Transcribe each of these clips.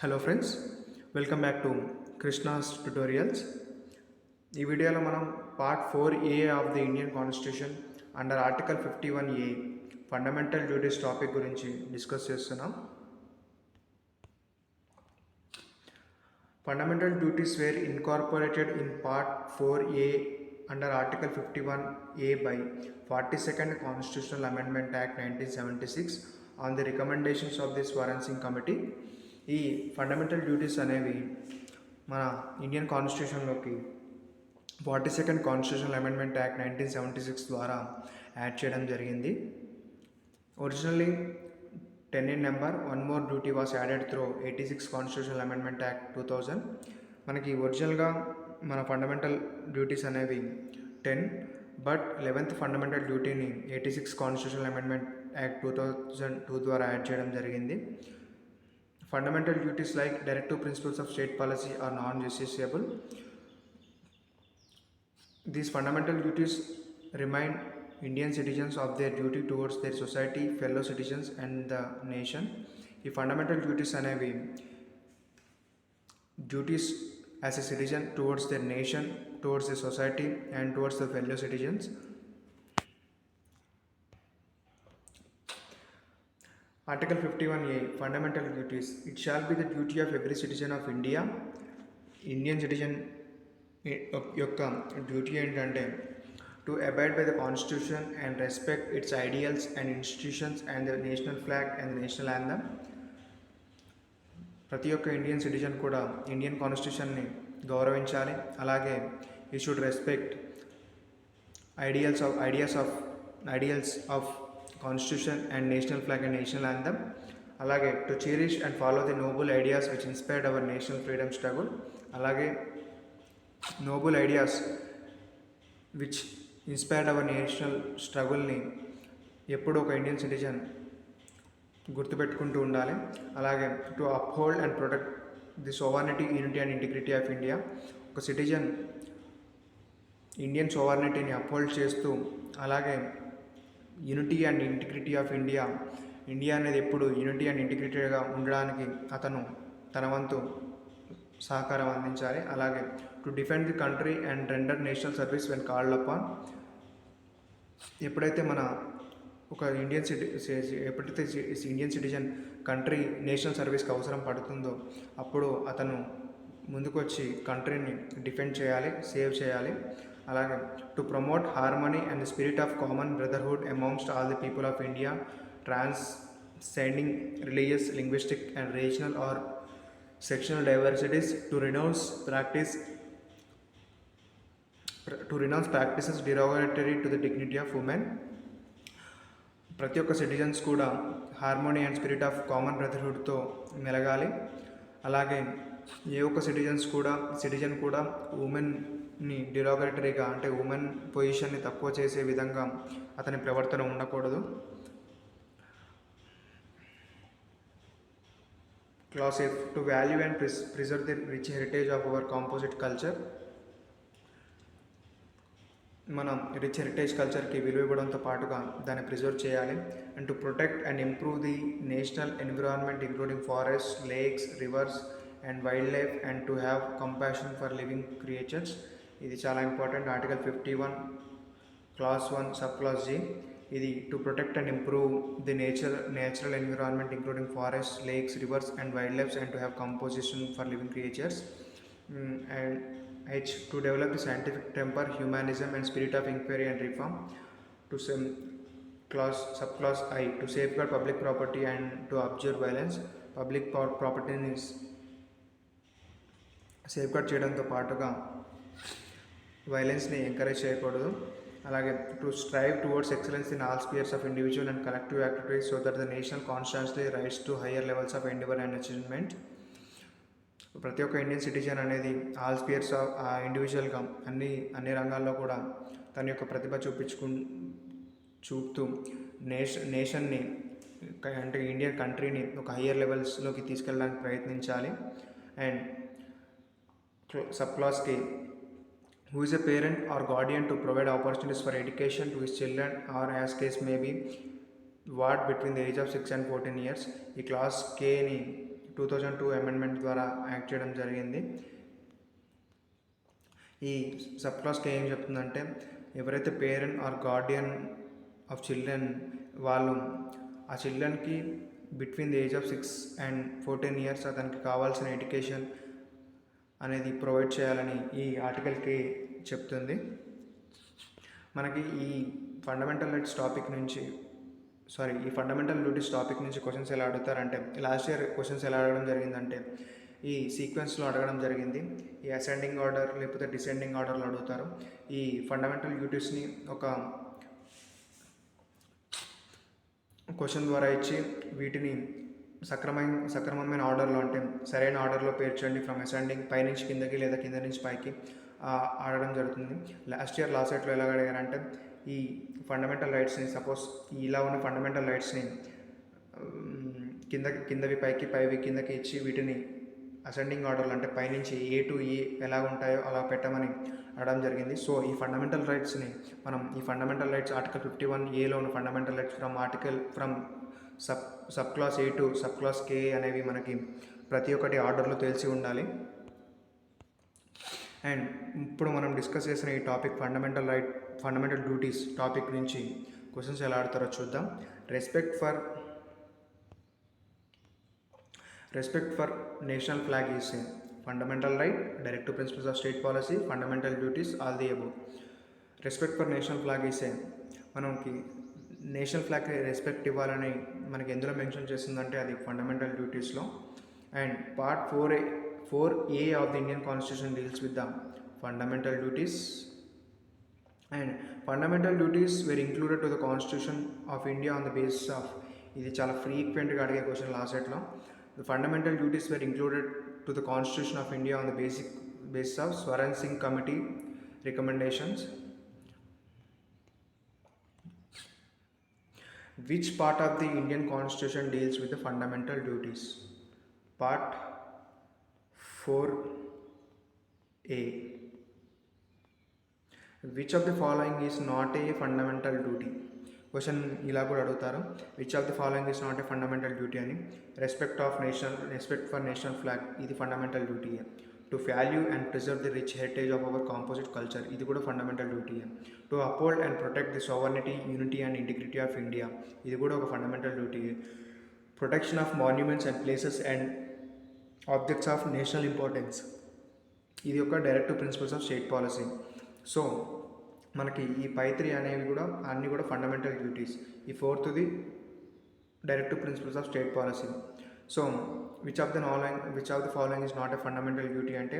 Hello friends, welcome back to Krishna's tutorials. ఈ వీడియోలో మనం part 4A of the Indian constitution under article 51A fundamental duties topic గురించి discuss చేస్తున్నాం. Fundamental duties were incorporated in Part 4A under Article 51A by 42nd Constitutional Amendment Act 1976 on the recommendations of the Swaransin Committee. ఈ fundamental duties అనేవి మన Indian కాన్స్టిట్యూషన్లోకి 42nd constitutional amendment act 1976 ద్వారా add చేయడం జరిగింది. Originally 10 in number, one more duty was added through 86 Constitutional Amendment Act 2000. మనకి ఒరిజినల్గా మన ఫండమెంటల్ డ్యూటీస్ అనేవి 10, బట్ 11th ఫండమెంటల్ డ్యూటీని 86 కాన్స్టిట్యూషనల్ అమెండ్మెంట్ యాక్ట్ 2002 ద్వారా యాడ్ చేయడం జరిగింది. Fundamental duties like directive principles of state policy are non-justiciable. These fundamental duties remind Indian citizens of their duty towards their society, fellow citizens and the nation. ఈ fundamental duties అనేవి duties as a citizen towards their nation, towards the society and towards the fellow citizens. Article 51A Fundamental Duties. It shall be the duty of every citizen of India. Indian citizen యొక్క duty ఏంటంటే to abide by the constitution and respect its ideals and institutions and the national flag and the national anthem. ప్రతి ఒక్క Indian citizen కూడా Indian కాన్స్టిట్యూషన్ని గౌరవించాలి. అలాగే ఈ should respect ideals of constitution and national flag and national anthem. అలాగే to cherish and follow the noble ideas which inspired our national freedom struggle. అలాగే noble ideas which inspired our national స్ట్రగుల్ని ఎప్పుడూ ఒక Indian citizen గుర్తుపెట్టుకుంటూ ఉండాలి. అలాగే to uphold and protect the sovereignty, unity and integrity of India. ఒక citizen Indian సోవర్నిటీని uphold చేస్తూ అలాగే unity and integrity of India అనేది ఎప్పుడు యూనిటీ అండ్ ఇంటిగ్రిటీగా ఉండడానికి అతను తన వంతు సహకారం అందించాలి. అలాగే to defend the country and render national service when called upon. ఎప్పుడైతే ఇండియన్ సిటిజన్ కంట్రీ నేషనల్ సర్వీస్కి అవసరం పడుతుందో అప్పుడు అతను ముందుకొచ్చి కంట్రీని డిఫెండ్ చేయాలి, సేవ్ చేయాలి. అలాగే to promote harmony and the spirit of common brotherhood amongst all the people of India, transcending religious, linguistic and regional or sectional diversities, to renounce practices derogatory to the dignity of women. ప్రతి ఒక్క citizens కూడా harmony and spirit of common బ్రదర్హుడ్తో మెలగాలి. అలాగే ఏ ఒక్క citizen కూడా ఉమెన్ని డిరాగటరీగా అంటే women పొజిషన్ని తక్కువ చేసే విధంగా అతని ప్రవర్తన ఉండకూడదు. Clause F. To value and preserve the rich heritage of our composite culture. మనం రిచ్ హెరిటేజ్ కల్చర్కి విలువ ఇవ్వడంతో పాటుగా దాన్ని ప్రిజర్వ్ చేయాలి. And to protect and improve the national environment including forest, lakes, rivers and wild life and to have compassion for living creatures. ఇది చాలా important. Article 51 Clause 1 Sub Clause G. ఇది to protect and improve the natural environment including forest, lakes, rivers and wild lifes and to have composition for living creatures. And H. To develop the scientific temper, humanism and spirit of inquiry and reform. To subclause I. To safeguard public property and to observe violence. Public property is safeguard చేయడంతో పాటుగా వైలెన్స్ని encourage చేయకూడదు. అలాగే to strive towards excellence in all spheres of individual and collective activities so that the national constantly rise to higher levels of endeavour and achievement. ప్రతి ఒక్క Indian citizen అనేది all spheres of ఇండివిజువల్గా అన్ని రంగాల్లో కూడా తన యొక్క ప్రతిభ చూపుతూ నేషన్ని అంటే ఇండియన్ కంట్రీని ఒక హయ్యర్ లెవెల్స్లోకి తీసుకెళ్ళడానికి ప్రయత్నించాలి. అండ్ సబ్క్లాస్కి who is a parent or guardian to provide opportunities for education to his children or as case may be what between the age of 6 and 14 years. ఈ క్లాస్ కేని 2002 అమెండ్మెంట్ ద్వారా act చేయడం జరిగింది. ఈ సబ్ క్లాస్ కే ఏం చెప్తుందంటే, ఎవరైతే parent or guardian of children వాళ్ళు ఆ చిల్డ్రన్కి between the age of 6 and 14 years అతనికి కావాల్సిన ఎడ్యుకేషన్ అనేది ప్రొవైడ్ చేయాలని ఈ ఆర్టికల్కి చెప్తుంది. మనకి ఈ ఫండమెంటల్ రైట్స్ టాపిక్ నుంచి ఈ ఫండమెంటల్ డ్యూటీస్ టాపిక్ నుంచి క్వశ్చన్స్ ఎలా అడుగుతారంటే, లాస్ట్ ఇయర్ క్వశ్చన్స్ ఎలా అడగడం జరిగిందంటే ఈ సీక్వెన్స్లో అడగడం జరిగింది. ఈ అసెండింగ్ ఆర్డర్ లేకపోతే డిసెండింగ్ ఆర్డర్లో అడుగుతారు. ఈ ఫండమెంటల్ డ్యూటీస్ని ఒక క్వశ్చన్ ద్వారా ఇచ్చి వీటిని సక్రమమైన ఆర్డర్లో, అంటే సరైన ఆర్డర్లో పేర్చండి, ఫ్రమ్ అసెండింగ్ పైనుంచి కిందకి లేదా కింద నుంచి పైకి ఆడడం జరుగుతుంది. లాస్ట్ సెట్లో ఎలా అడిగారంటే, ఈ ఫండమెంటల్ రైట్స్ని సపోజ్ ఇలా ఉన్న ఫండమెంటల్ రైట్స్ని కిందవి పైకి పైవి కిందకి ఇచ్చి వీటిని అసెండింగ్ ఆర్డర్లు అంటే పైనుంచి ఏ టు ఈ ఎలా ఉంటాయో అలా పెట్టమని అడగడం జరిగింది. సో ఈ ఫండమెంటల్ రైట్స్ని మనం ఈ ఫండమెంటల్ రైట్స్ ఆర్టికల్ 51A ఉన్న fundamental rights from sub class A to sub class K అనేవి మనకి ప్రతి ఒక్కటి ఆర్డర్లో తెలిసి ఉండాలి. అండ్ ఇప్పుడు మనం డిస్కస్ చేసిన ఈ టాపిక్ ఫండమెంటల్ డ్యూటీస్ టాపిక్ నుంచి క్వశ్చన్స్ ఎలా ఆడతారో చూద్దాం. Respect for national flag is a fundamental right, directive principles of state policy, fundamental duties, all the above. Respect for national flag is a, మనకి national ఫ్లాగ్కి respect ఇవ్వాలని మనకి ఎందులో mention చేస్తుందంటే అది ఫండమెంటల్ డ్యూటీస్లో. And part 4A of the Indian constitution deals with the fundamental duties. And fundamental duties were included to the constitution of India on the basis of, ఇది చాలా ఫ్రీక్వెంట్గా అడిగే క్వశ్చన్ లాస్ట్ సెట్లో. The fundamental duties were included to the constitution of India on the basis of Swaran Singh Committee recommendations. Which part of the Indian Constitution deals with the fundamental duties? Part 4A. Which of the following is not a fundamental duty? Question ఇలా కూడా అడుగుతారు, which of the following is not a fundamental duty అని. Respect for national flag, ఇది fundamental duty. To value and preserve the rich heritage of our composite culture, ఇది కూడా fundamental duty. To uphold and protect the sovereignty, unity and integrity of India, ఇది కూడా ఒక fundamental duty. Protection of monuments and places and objects of national importance, ఇది ఒక directive principles of state policy. So మనకి ఈ పై 3 అనేవి కూడా అన్నీ కూడా ఫండమెంటల్ డ్యూటీస్. ఈ 4th directive principles of state policy. So which of the following is not a fundamental duty అంటే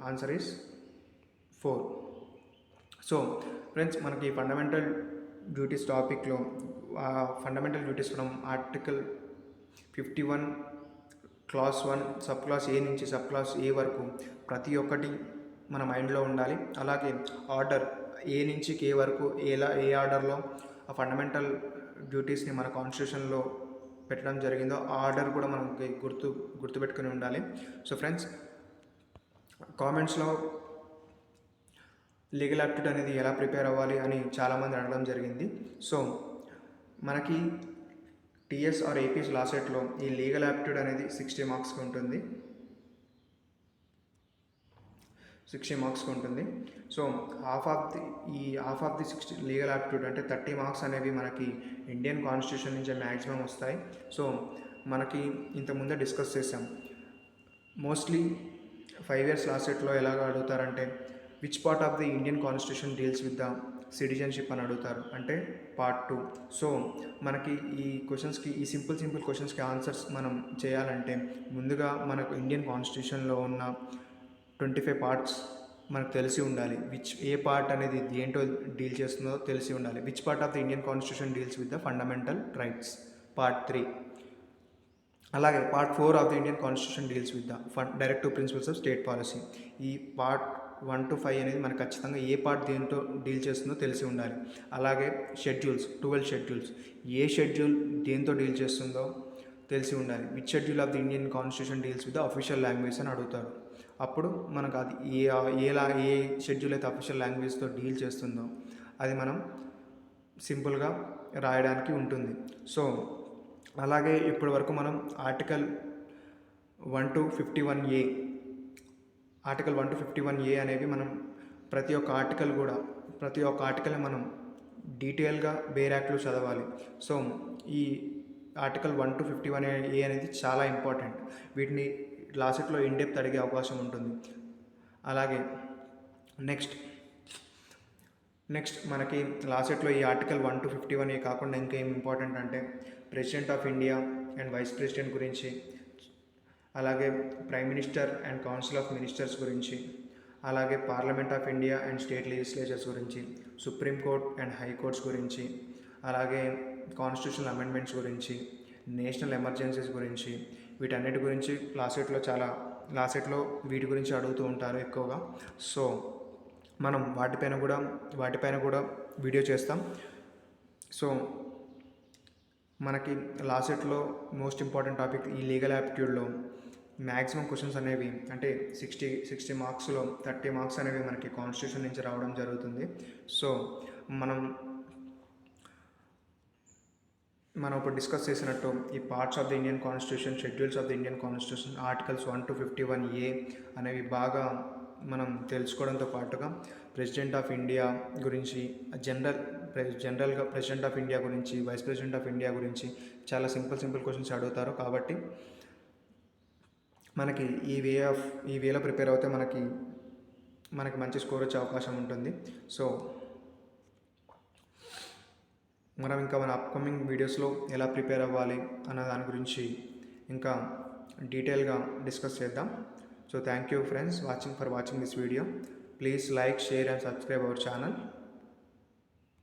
ఆన్సర్ ఈస్ 4. సో ఫ్రెండ్స్, మనకి ఫండమెంటల్ డ్యూటీస్ టాపిక్లో fundamental duties from article 51 class 1 sub class A నుంచి sub class ఏ వరకు ప్రతి ఒక్కటి మన మైండ్లో ఉండాలి. అలాగే ఆర్డర్ ఏ నుంచి కే వరకు ఏ ఆర్డర్లో ఆ ఫండమెంటల్ డ్యూటీస్ని మన కాన్స్టిట్యూషన్లో పెట్టడం జరిగిందో ఆ ఆర్డర్ కూడా మనకి గుర్తుపెట్టుకుని ఉండాలి. సో ఫ్రెండ్స్, కామెంట్స్లో లీగల్ యాప్టిట్యూడ్ అనేది ఎలా ప్రిపేర్ అవ్వాలి అని చాలామంది అడగడం జరిగింది. సో మనకి టీఎస్ ఆర్ ఏపీఎస్ లాస్ట్ సెట్లో ఈ లీగల్ యాప్టిట్యూడ్ అనేది 60 మార్క్స్కి ఉంటుంది. 60 మార్క్స్కి ఉంటుంది. So half of the 60 legal aptitude అంటే 30 మార్క్స్ అనేవి మనకి ఇండియన్ కాన్స్టిట్యూషన్ నుంచి మ్యాక్సిమం వస్తాయి. సో మనకి ఇంతకుముందే డిస్కస్ చేసాం. మోస్ట్లీ 5 years లాస్ట్ సెట్లో ఎలాగ అడుగుతారంటే, which part of the Indian constitution deals with the citizenship అని అడుగుతారు, అంటే పార్ట్ 2. సో మనకి ఈ క్వశ్చన్స్కి, ఈ సింపుల్ క్వశ్చన్స్కి ఆన్సర్స్ మనం చేయాలంటే ముందుగా మనకు ఇండియన్ కాన్స్టిట్యూషన్లో ఉన్న 25 పార్ట్స్ మనకు తెలిసి ఉండాలి. ఏ పార్ట్ అనేది దేంటో డీల్ చేస్తుందో తెలిసి ఉండాలి. Which part of the Indian constitution deals with the fundamental rights, part 3. అలాగే part 4 of the Indian constitution deals with the directive principles of state policy. ఈ పార్ట్ 1 to 5 అనేది మనకు ఖచ్చితంగా ఏ పార్ట్ దేంతో డీల్ చేస్తుందో తెలిసి ఉండాలి. అలాగే 12 షెడ్యూల్స్, ఏ షెడ్యూల్ దేంతో డీల్ చేస్తుందో తెలిసి ఉండాలి. Which schedule of the Indian constitution deals with the official language అని అడుగుతారు. అప్పుడు మనకు అది ఏ షెడ్యూల్ అయితే అఫీషియల్ లాంగ్వేజ్తో డీల్ చేస్తుందో అది మనం సింపుల్గా రాయడానికి ఉంటుంది. సో అలాగే ఇప్పటి వరకు మనం article 1 to 51A article 1 to 51A అనేవి మనం ప్రతి ఒక్క ఆర్టికల్ని మనం డీటెయిల్గా బేర్ యాక్ట్లో చదవాలి. సో ఈ ఆర్టికల్ 1 to 51A అనేది చాలా ఇంపార్టెంట్. వీటిని లాసెట్లో ఇన్డెప్త్ అడిగే అవకాశం ఉంటుంది. అలాగే నెక్స్ట్ మనకి లాసెట్లో ఈ ఆర్టికల్ 1 to 51A కాకుండా ఇంకేం ఇంపార్టెంట్ అంటే president of India and vice president గురించి, అలాగే prime minister and council of ministers గురించి, అలాగే parliament of India and state legislatures గురించి, సుప్రీంకోర్ట్ అండ్ హైకోర్ట్స్ గురించి, అలాగే కాన్స్టిట్యూషనల్ అమెండ్మెంట్స్ గురించి, నేషనల్ ఎమర్జెన్సీస్ గురించి, వీటన్నిటి గురించి లాసెట్లో వీటి గురించి అడుగుతూ ఉంటారు ఎక్కువగా. సో మనం వాటిపైన కూడా వీడియో చేస్తాం. సో మనకి లాసెట్లో మోస్ట్ ఇంపార్టెంట్ టాపిక్ ఈ లీగల్ యాప్టిట్యూడ్లో మ్యాక్సిమం క్వశ్చన్స్ అనేవి అంటే 60 మార్క్స్లో 30 మార్క్స్ అనేవి మనకి కాన్స్టిట్యూషన్ నుంచి రావడం జరుగుతుంది. సో మనం ఇప్పుడు డిస్కస్ చేసినట్టు ఈ parts of the Indian constitution, schedules of the Indian constitution, articles 1 to 51A అనేవి బాగా మనం తెలుసుకోవడంతో పాటుగా ప్రెసిడెంట్ ఆఫ్ ఇండియా గురించి, జనరల్గా ప్రెసిడెంట్ ఆఫ్ ఇండియా గురించి, వైస్ ప్రెసిడెంట్ ఆఫ్ ఇండియా గురించి చాలా సింపుల్ క్వశ్చన్స్ అడుగుతారు. కాబట్టి మనకి ఈ వేలో ప్రిపేర్ అవుతే మనకి మంచి స్కోర్ వచ్చే అవకాశం ఉంటుంది. సో మనం ఇంకా మన అప్కమింగ్ వీడియోస్లో ఎలా ప్రిపేర్ అవ్వాలి అన్న దాని గురించి ఇంకా డీటెయిల్గా డిస్కస్ చేద్దాం. So thank you friends for watching this video. Please like, share and subscribe our channel.